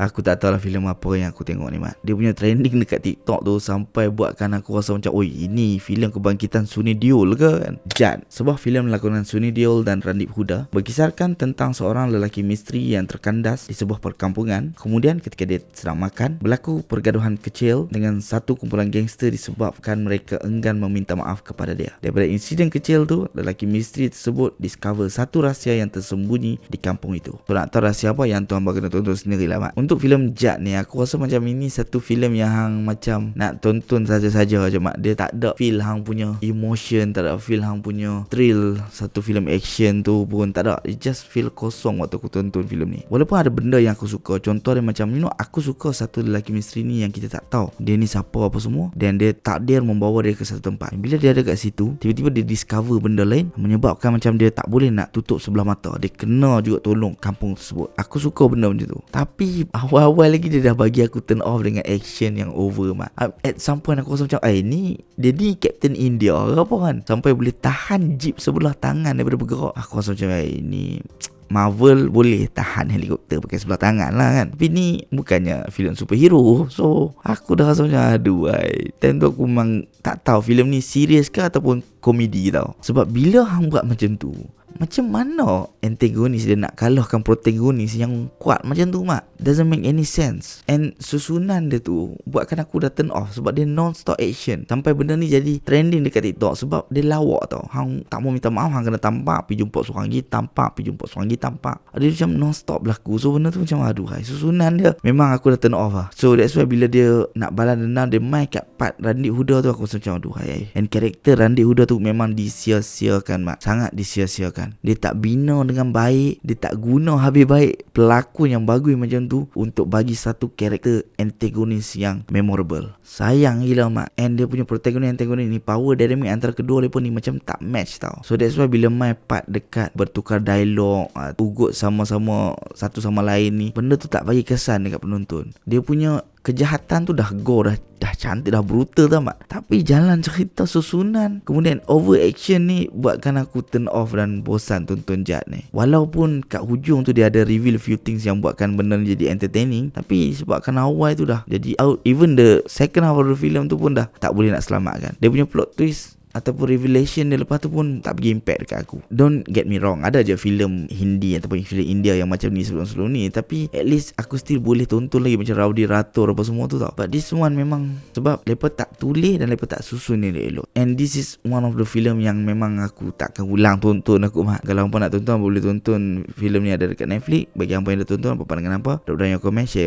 Aku tak tahu lah filem apa yang aku tengok ni Mat. Dia punya trending dekat TikTok tu sampai buatkan aku rasa macam, oi, ini filem kebangkitan Sunny Deol ke kan? Jad, sebuah filem lakonan Sunny Deol dan Randip Huda, berkisarkan tentang seorang lelaki misteri yang terkandas di sebuah perkampungan. Kemudian ketika dia sedang makan, berlaku pergaduhan kecil dengan satu kumpulan gangster disebabkan mereka enggan meminta maaf kepada dia. Daripada insiden kecil tu, lelaki misteri tersebut discover satu rahsia yang tersembunyi di kampung itu. So nak tahu rahsia apa, yang tuan bakal tonton sendirilah Mat. Untuk filem Jad ni, aku rasa macam ini satu filem yang hang macam nak tonton saja-saja je Mat. Dia tak ada feel hang punya emotion, tak ada feel hang punya thrill. Satu filem action tu pun tak ada. It just feel kosong waktu aku tonton filem ni. Walaupun ada benda yang aku suka, contoh dia macam, aku suka satu lelaki misteri ni yang kita tak tahu dia ni siapa apa semua, dan dia takdir membawa dia ke satu tempat. Bila dia ada kat situ, tiba-tiba dia discover benda lain menyebabkan macam dia tak boleh nak tutup sebelah mata. Dia kena juga tolong kampung tersebut. Aku suka benda macam tu. Tapi awal-awal lagi dia dah bagi aku turn off dengan action yang over Mat. At some point aku rasa macam, ni dia ni Captain India ke apa kan, sampai boleh tahan jeep sebelah tangan daripada bergerak. Aku rasa macam, ni Marvel boleh tahan helikopter pakai sebelah tangan lah kan. Tapi ni bukannya filem superhero. So aku dah rasa macam, time tu aku memang tak tahu filem ni serius ke ataupun komedi tau. Sebab bila hang buat macam tu, macam mana antagonis dia nak kalahkan protagonis yang kuat macam tu Mat? Doesn't make any sense. And susunan dia tu buatkan aku dah turn off sebab dia non-stop action. Sampai benda ni jadi trending dekat TikTok sebab dia lawak tau. Hang tak mau minta maaf, hang kena tampak pergi jumpa seorang lagi, tampak pergi jumpa seorang lagi, tampak. Dia macam non-stop berlaku. So benda tu macam susunan dia memang aku dah turn off lah. So that's why bila dia nak balas dendam, dia main kat part Randip Huda tu, aku rasa macam and karakter Randip Huda tu memang disia-siakan Mat. Sangat disia-siakan. Dia tak bina dengan baik, dia tak guna habis baik pelakon yang bagus macam tu untuk bagi satu karakter antagonis yang memorable. Sayang gila Mat. And dia punya protagonis antagonis ni, power dynamic antara kedua mereka ni macam tak match tau. So that's why bila main part dekat bertukar dialog, ugut sama-sama satu sama lain ni, benda tu tak bagi kesan dekat penonton. Dia punya kejahatan tu dah gore, dah cantik, dah brutal tau Mat. Tapi jalan cerita, susunan, kemudian over action ni buatkan aku turn off dan bosan tonton Jad ni. Walaupun kat hujung tu dia ada reveal few things yang buatkan benda ni jadi entertaining, tapi sebabkan awal tu dah jadi out. Even the second half of the film tu pun dah tak boleh nak selamatkan. Dia punya plot twist ataupun revelation dia lepas tu pun tak bagi impact dekat aku. Don't get me wrong, ada je filem Hindi ataupun filem India yang macam ni sebelum-sebelum ni, tapi at least aku still boleh tonton lagi macam Rowdy Rator apa semua tu tau. But this one memang sebab mereka tak tulis dan mereka tak susun ni elok. And this is one of the film yang memang aku takkan ulang tonton aku Mat. Kalau hampa nak tonton boleh tonton filem ni, ada dekat Netflix. Bagi hampa yang dah tonton, apa pandangan hampa? Drop down your comment, share